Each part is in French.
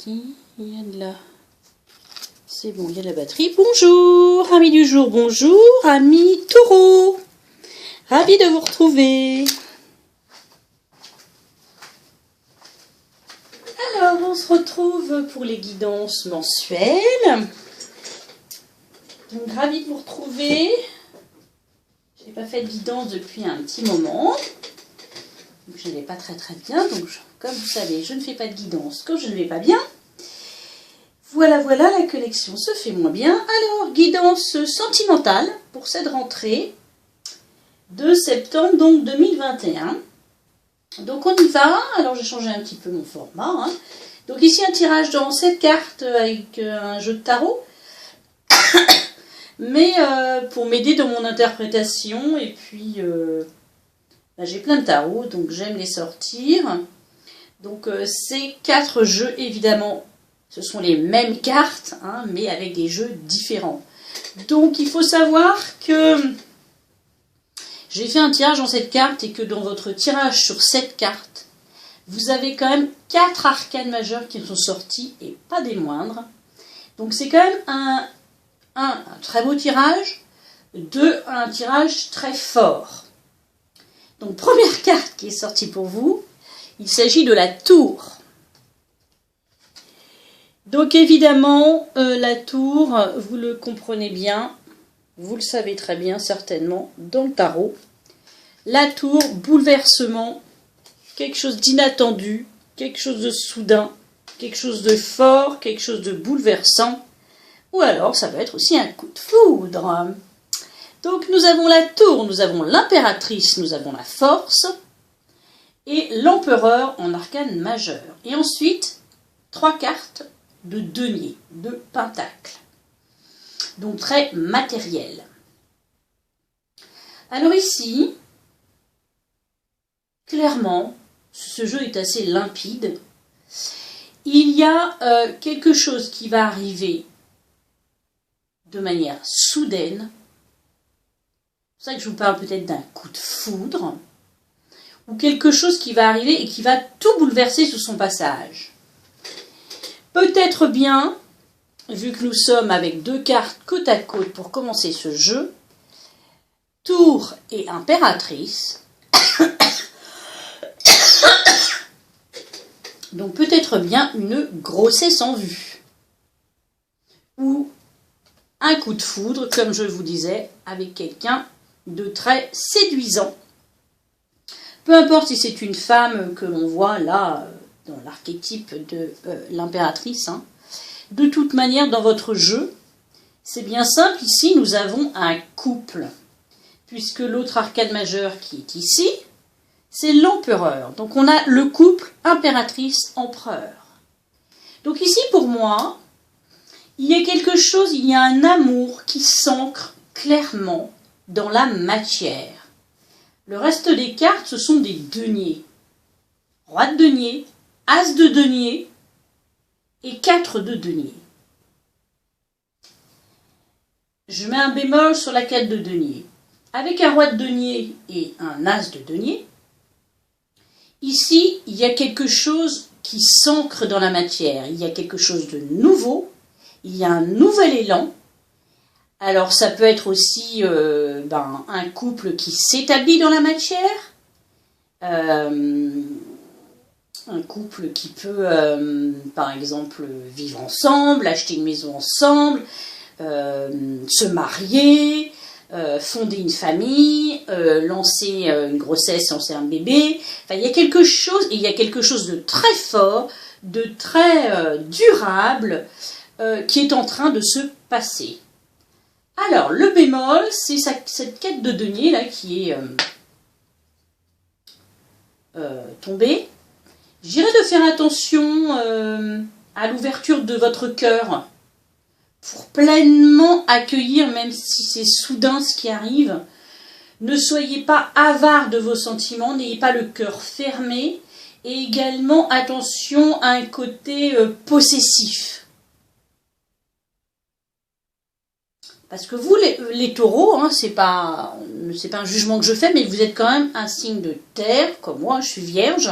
batterie. Il y a de la... C'est bon, il y a de la batterie. Bonjour, amis du jour, bonjour, amis taureaux. Ravi de vous retrouver. Alors, on se retrouve pour les guidances mensuelles. Donc, ravi de vous retrouver. Je n'ai pas fait de guidance depuis un petit moment. Donc, je ne vais pas très bien. Donc, comme vous savez, je ne fais pas de guidance quand je ne vais pas bien. Voilà, la connexion se fait moins bien. Alors, guidance sentimentale pour cette rentrée de septembre donc 2021. Donc, on y va. Alors, j'ai changé un petit peu mon format. Donc, ici, un tirage dans 7 cartes avec un jeu de tarot. Mais pour m'aider dans mon interprétation. Et puis, j'ai plein de tarots, donc j'aime les sortir. Donc, ces 4 jeux, évidemment, ce sont les mêmes cartes, mais avec des jeux différents. Donc, il faut savoir que j'ai fait un tirage en 7 cartes et que dans votre tirage sur 7 cartes, vous avez quand même 4 arcanes majeures qui sont sortis et pas des moindres. Donc, c'est quand même un très beau tirage, un tirage très fort. Donc, première carte qui est sortie pour vous, il s'agit de la tour. Donc évidemment, la tour, vous le comprenez bien, vous le savez très bien certainement, dans le tarot. La tour, bouleversement, quelque chose d'inattendu, quelque chose de soudain, quelque chose de fort, quelque chose de bouleversant. Ou alors, ça peut être aussi un coup de foudre. Donc nous avons la tour, nous avons l'impératrice, nous avons la force et l'empereur en arcane majeur. Et ensuite, 3 cartes de denier, de pentacle. Donc très matériel. Alors ici, clairement, ce jeu est assez limpide. Il y a quelque chose qui va arriver de manière soudaine. C'est pour ça que je vous parle peut-être d'un coup de foudre. Ou quelque chose qui va arriver et qui va tout bouleverser sous son passage. Peut-être bien, vu que nous sommes avec 2 cartes côte à côte pour commencer ce jeu, tour et impératrice. Donc peut-être bien une grossesse en vue. Ou un coup de foudre, comme je vous disais, avec quelqu'un de très séduisant. Peu importe si c'est une femme que l'on voit là, dans l'archétype de l'impératrice. De toute manière, dans votre jeu, c'est bien simple. Ici, nous avons un couple. Puisque l'autre arcane majeure qui est ici, c'est l'empereur. Donc, on a le couple impératrice-empereur. Donc ici, pour moi, il y a quelque chose, il y a un amour qui s'ancre clairement dans la matière. Le reste des cartes, ce sont des deniers. Roi de denier, as de denier et 4 de denier. Je mets un bémol sur la 4 de denier. Avec un roi de denier et un as de denier, ici, il y a quelque chose qui s'ancre dans la matière. Il y a quelque chose de nouveau. Il y a un nouvel élan. Alors, ça peut être aussi un couple qui s'établit dans la matière. Un couple qui peut, par exemple, vivre ensemble, acheter une maison ensemble, se marier, fonder une famille, lancer une grossesse, lancer un bébé. Enfin, il y a quelque chose de très fort, de très durable, qui est en train de se passer. Alors, le bémol, c'est cette quête de denier là qui est tombée. Je dirais de faire attention à l'ouverture de votre cœur pour pleinement accueillir, même si c'est soudain ce qui arrive. Ne soyez pas avare de vos sentiments, n'ayez pas le cœur fermé. Et également, attention à un côté possessif. Parce que vous, les taureaux, c'est pas un jugement que je fais, mais vous êtes quand même un signe de terre, comme moi, je suis vierge.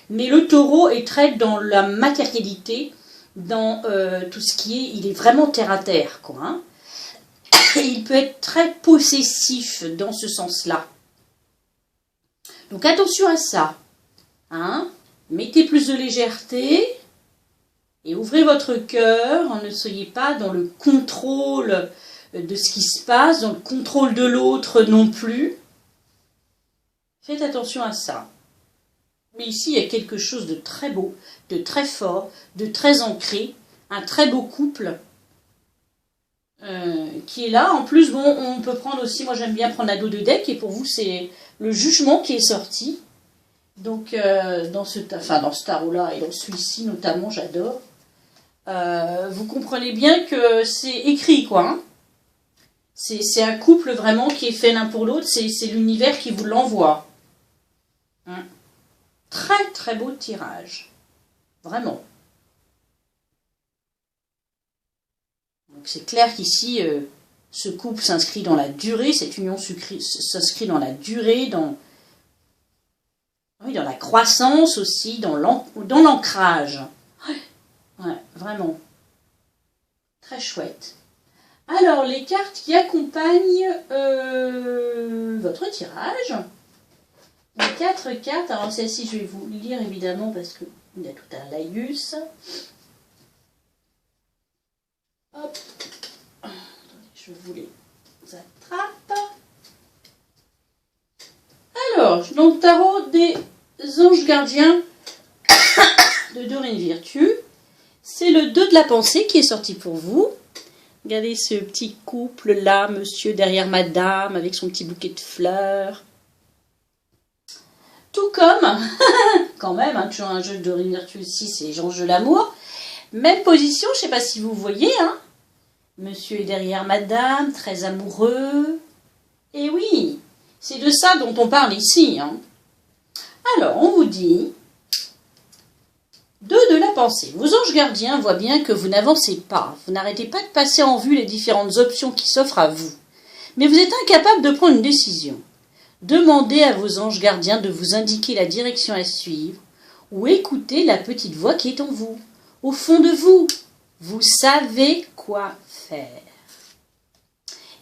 Mais le taureau est très dans la matérialité dans tout ce qui est... Il est vraiment terre-à-terre, quoi. Hein. Et il peut être très possessif dans ce sens-là. Donc attention à ça. Hein. Mettez plus de légèreté et ouvrez votre cœur. Ne soyez pas dans le contrôle de ce qui se passe, dans le contrôle de l'autre non plus. Faites attention à ça. Mais ici, il y a quelque chose de très beau, de très fort, de très ancré, un très beau couple qui est là. En plus, bon, on peut prendre aussi, moi j'aime bien prendre la dos de deck, et pour vous, c'est le jugement qui est sorti. Donc, dans ce tarot-là, et dans celui-ci notamment, j'adore. Vous comprenez bien que c'est écrit, quoi. Hein. C'est un couple vraiment qui est fait l'un pour l'autre, c'est l'univers qui vous l'envoie. Hein. Très très beau tirage. Vraiment. Donc c'est clair qu'ici, ce couple s'inscrit dans la durée, cette union s'inscrit dans la durée, dans la croissance aussi, dans l'ancrage. Ouais, vraiment. Très chouette. Alors, les cartes qui accompagnent votre tirage. Les 4 cartes. Alors, celle-ci, je vais vous lire évidemment parce qu'il y a tout un laïus. Hop. Attendez, je vous les attrape. Alors, donc, tarot des anges gardiens de Dorine Virtue. C'est le 2 de la pensée qui est sorti pour vous. Regardez ce petit couple-là, monsieur derrière madame, avec son petit bouquet de fleurs. Tout comme, quand même, hein, toujours un jeu de Dorine Virtue ici, c'est Jean de l'amour. Même position, je ne sais pas si vous voyez, hein. Monsieur est derrière madame, très amoureux. Et oui, c'est de ça dont on parle ici. Hein. Alors, on vous dit... 2 de la pensée. Vos anges gardiens voient bien que vous n'avancez pas. Vous n'arrêtez pas de passer en vue les différentes options qui s'offrent à vous. Mais vous êtes incapable de prendre une décision. Demandez à vos anges gardiens de vous indiquer la direction à suivre ou écoutez la petite voix qui est en vous. Au fond de vous, vous savez quoi faire.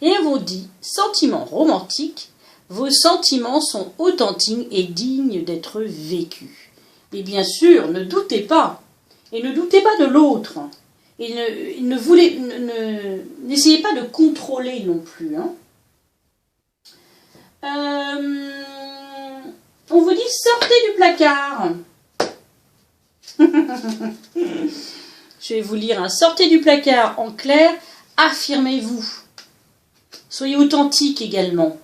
Et on vous dit, sentiments romantiques, vos sentiments sont authentiques et dignes d'être vécus. Et bien sûr, ne doutez pas. Et ne doutez pas de l'autre. Et n'essayez pas de contrôler non plus. Hein. On vous dit, sortez du placard. Je vais vous lire un sortez du placard en clair. Affirmez-vous. Soyez authentique également.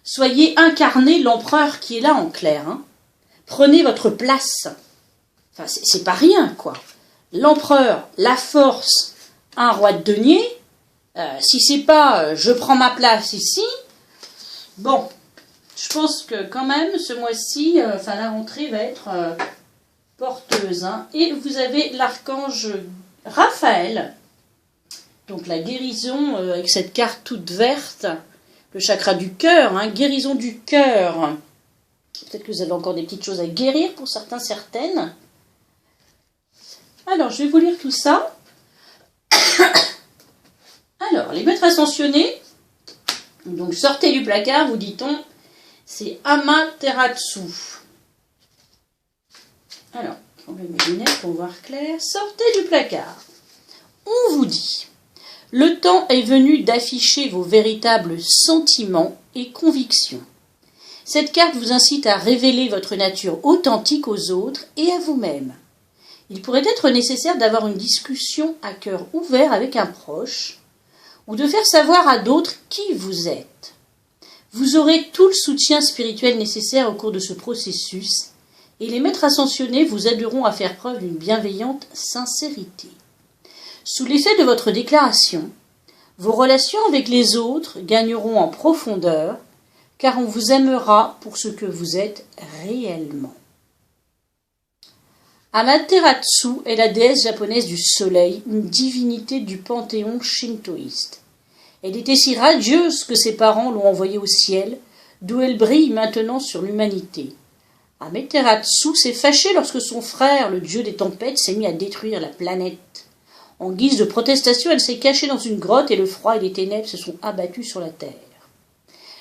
Soyez incarné l'empereur qui est là en clair. Hein. Prenez votre place. Enfin, c'est pas rien, quoi. L'empereur, la force, un roi de denier. Si c'est pas je prends ma place ici, bon, je pense que quand même, ce mois-ci, la rentrée va être porteuse. Hein. Et vous avez l'archange Raphaël. Donc la guérison avec cette carte toute verte. Le chakra du cœur, hein, guérison du cœur. Peut-être que vous avez encore des petites choses à guérir pour certains, certaines. Alors, je vais vous lire tout ça. Alors, les maîtres ascensionnés. Donc, sortez du placard, vous dit-on. C'est Amaterasu. Alors, je vais mes lunettes pour voir clair. Sortez du placard. On vous dit. Le temps est venu d'afficher vos véritables sentiments et convictions. Cette carte vous incite à révéler votre nature authentique aux autres et à vous-même. Il pourrait être nécessaire d'avoir une discussion à cœur ouvert avec un proche ou de faire savoir à d'autres qui vous êtes. Vous aurez tout le soutien spirituel nécessaire au cours de ce processus et les maîtres ascensionnés vous aideront à faire preuve d'une bienveillante sincérité. Sous l'effet de votre déclaration, vos relations avec les autres gagneront en profondeur car on vous aimera pour ce que vous êtes réellement. Amaterasu est la déesse japonaise du soleil, une divinité du panthéon shintoïste. Elle était si radieuse que ses parents l'ont envoyée au ciel, d'où elle brille maintenant sur l'humanité. Amaterasu s'est fâché lorsque son frère, le dieu des tempêtes, s'est mis à détruire la planète. En guise de protestation, elle s'est cachée dans une grotte et le froid et les ténèbres se sont abattus sur la terre.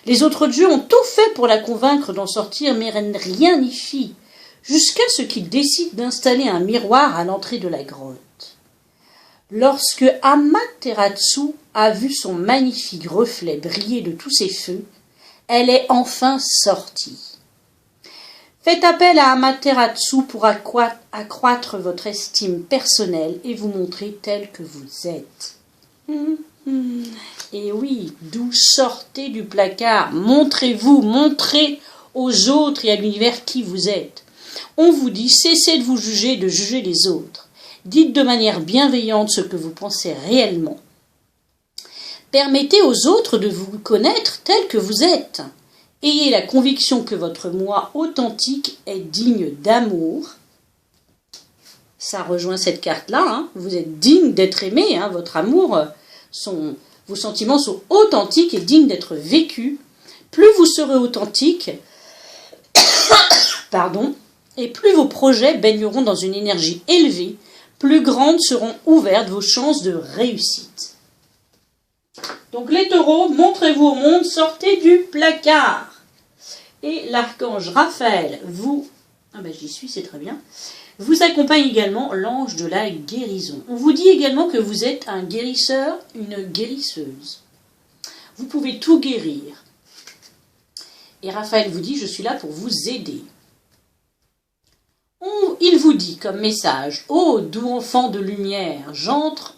Les autres dieux ont tout fait pour la convaincre d'en sortir, mais rien n'y fit, jusqu'à ce qu'il décide d'installer un miroir à l'entrée de la grotte. Lorsque Amaterasu a vu son magnifique reflet briller de tous ses feux, elle est enfin sortie. Faites appel à Amaterasu pour accroître votre estime personnelle et vous montrer tel que vous êtes. Et oui, d'où sortez du placard, montrez-vous, montrez aux autres et à l'univers qui vous êtes. On vous dit, cessez de vous juger, de juger les autres. Dites de manière bienveillante ce que vous pensez réellement. Permettez aux autres de vous connaître tel que vous êtes. Ayez la conviction que votre moi authentique est digne d'amour. Ça rejoint cette carte-là. Hein. Vous êtes digne d'être aimé. Hein. Votre amour, vos sentiments sont authentiques et dignes d'être vécus. Plus vous serez authentique, et plus vos projets baigneront dans une énergie élevée, plus grandes seront ouvertes vos chances de réussite. Donc les taureaux, montrez-vous au monde, sortez du placard. Et l'archange Raphaël j'y suis, c'est très bien, vous accompagne également l'ange de la guérison. On vous dit également que vous êtes un guérisseur, une guérisseuse. Vous pouvez tout guérir. Et Raphaël vous dit, je suis là pour vous aider. Il vous dit comme message, ô doux enfant de lumière, j'entre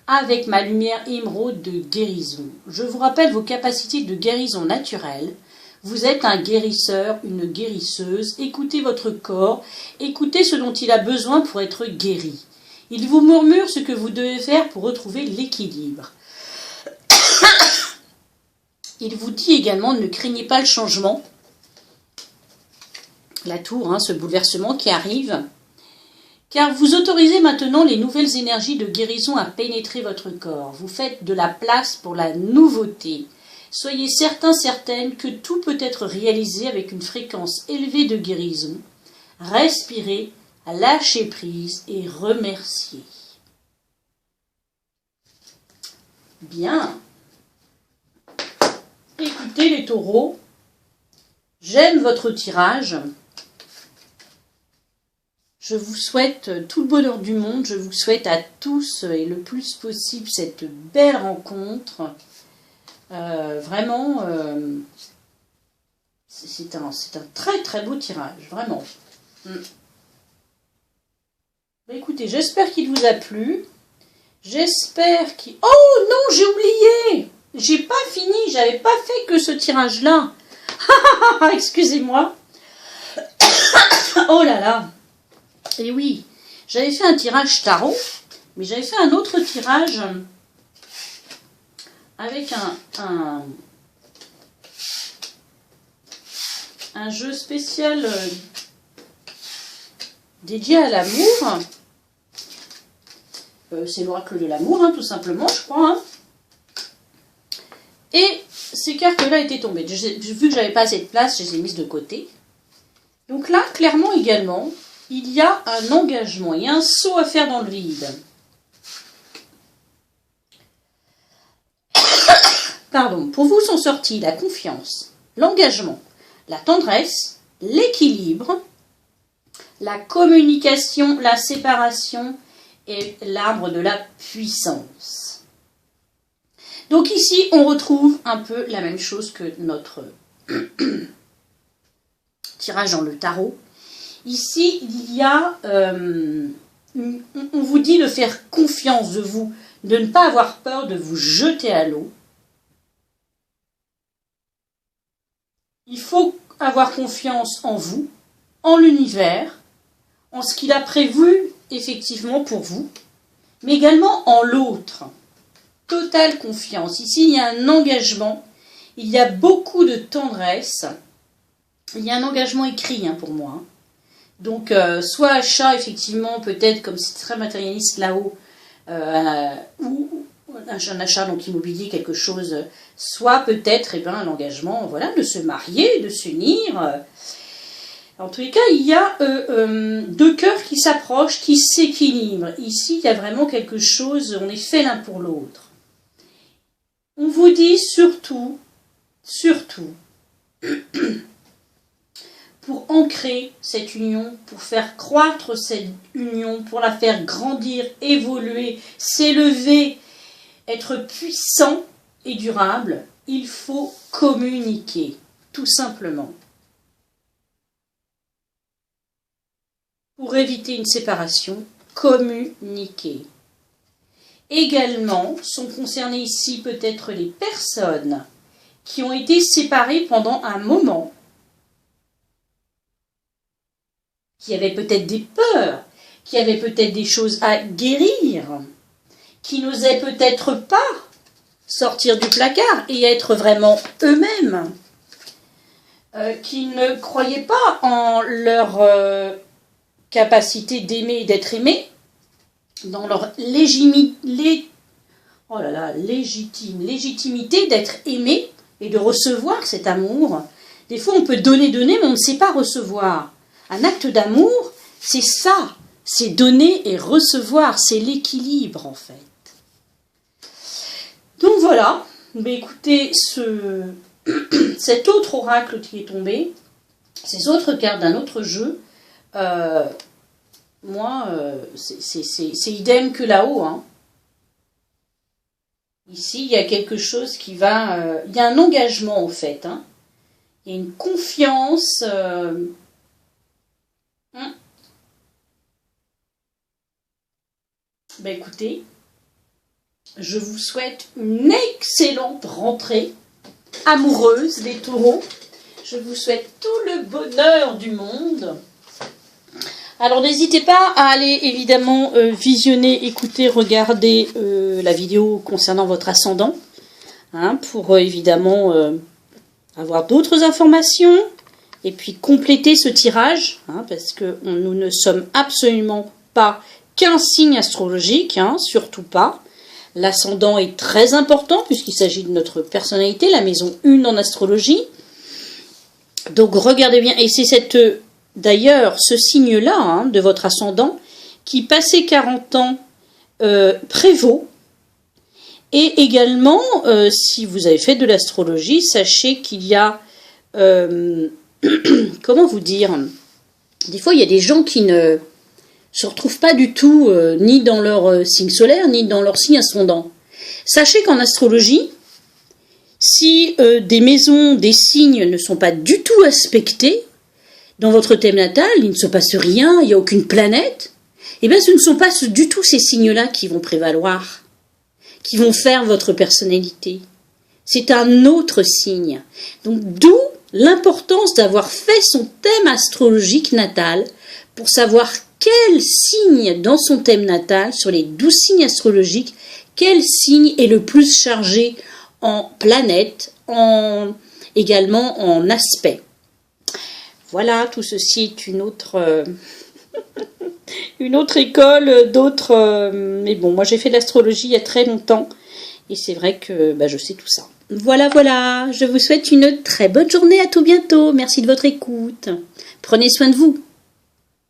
avec ma lumière émeraude de guérison. Je vous rappelle vos capacités de guérison naturelle. Vous êtes un guérisseur, une guérisseuse. Écoutez votre corps, écoutez ce dont il a besoin pour être guéri. Il vous murmure ce que vous devez faire pour retrouver l'équilibre. Il vous dit également, ne craignez pas le changement. La tour, ce bouleversement qui arrive. Car vous autorisez maintenant les nouvelles énergies de guérison à pénétrer votre corps. Vous faites de la place pour la nouveauté. Soyez certaines que tout peut être réalisé avec une fréquence élevée de guérison. Respirez, lâchez prise et remerciez. Bien. Écoutez les taureaux, j'aime votre tirage. Je vous souhaite tout le bonheur du monde. Je vous souhaite à tous et le plus possible cette belle rencontre. Vraiment, c'est un très très beau tirage, vraiment. Écoutez, j'espère qu'il vous a plu. J'espère qu'il... Oh non, j'ai oublié! J'ai pas fini, j'avais pas fait que ce tirage-là. Excusez-moi. Oh là là. Et oui, j'avais fait un tirage tarot, mais j'avais fait un autre tirage avec un jeu spécial dédié à l'amour. C'est l'oracle de l'amour, tout simplement, je crois. Et ces cartes-là étaient tombées. Vu que j'avais pas assez de place, je les ai mises de côté. Donc là, clairement également, il y a un engagement, il y a un saut à faire dans le vide. Pardon, pour vous sont sortis la confiance, l'engagement, la tendresse, l'équilibre, la communication, la séparation et l'arbre de la puissance. Donc ici, on retrouve un peu la même chose que notre tirage dans le tarot. Ici, il y a, on vous dit de faire confiance de vous, de ne pas avoir peur de vous jeter à l'eau. Il faut avoir confiance en vous, en l'univers, en ce qu'il a prévu effectivement pour vous, mais également en l'autre. Totale confiance. Ici, il y a un engagement, il y a beaucoup de tendresse, il y a un engagement écrit pour moi. Donc, soit achat, effectivement, peut-être, comme c'est très matérialiste là-haut, ou un achat donc immobilier, quelque chose, soit peut-être l'engagement, voilà, de se marier, de s'unir. En tous les cas, il y a deux cœurs qui s'approchent, qui s'équilibrent. Ici, il y a vraiment quelque chose, on est fait l'un pour l'autre. On vous dit surtout, pour ancrer cette union, pour faire croître cette union, pour la faire grandir, évoluer, s'élever, être puissant et durable, il faut communiquer, tout simplement. Pour éviter une séparation, communiquer. Également, sont concernées ici peut-être les personnes qui ont été séparées pendant un moment, qui avaient peut-être des peurs, qui avaient peut-être des choses à guérir, qui n'osaient peut-être pas sortir du placard et être vraiment eux-mêmes, qui ne croyaient pas en leur capacité d'aimer et d'être aimés, dans leur légitimité d'être aimé et de recevoir cet amour. Des fois, on peut donner, mais on ne sait pas recevoir. Un acte d'amour, c'est ça, c'est donner et recevoir, c'est l'équilibre en fait. Donc voilà, mais écoutez, cet autre oracle qui est tombé, ces autres cartes d'un autre jeu, moi, c'est idem que là-haut. Hein. Ici, il y a quelque chose qui va... il y a un engagement, au fait. Hein. Il y a une confiance... Ben écoutez, je vous souhaite une excellente rentrée amoureuse, les taureaux. Je vous souhaite tout le bonheur du monde. Alors n'hésitez pas à aller évidemment visionner, écouter, regarder la vidéo concernant votre ascendant, hein, pour évidemment avoir d'autres informations et puis compléter ce tirage, hein, parce que nous ne sommes absolument pas qu'un signe astrologique, hein, surtout pas. L'ascendant est très important puisqu'il s'agit de notre personnalité, la maison 1 en astrologie. Donc regardez bien, et c'est d'ailleurs ce signe-là, hein, de votre ascendant, qui passé 40 ans prévaut. Et également, si vous avez fait de l'astrologie, sachez qu'il y a, comment vous dire, des fois il y a des gens qui ne se retrouvent pas du tout ni dans leur signe solaire, ni dans leur signe ascendant. Sachez qu'en astrologie, si des maisons, des signes ne sont pas du tout aspectés, dans votre thème natal, il ne se passe rien, il n'y a aucune planète, eh bien ce ne sont pas du tout ces signes-là qui vont prévaloir, qui vont faire votre personnalité. C'est un autre signe. Donc d'où l'importance d'avoir fait son thème astrologique natal pour savoir quel signe dans son thème natal, sur les 12 signes astrologiques, quel signe est le plus chargé en planète, également en aspect. Voilà, tout ceci est une autre école, d'autres... mais bon, moi j'ai fait de l'astrologie il y a très longtemps, et c'est vrai que je sais tout ça. Voilà, je vous souhaite une très bonne journée, à tout bientôt, merci de votre écoute. Prenez soin de vous.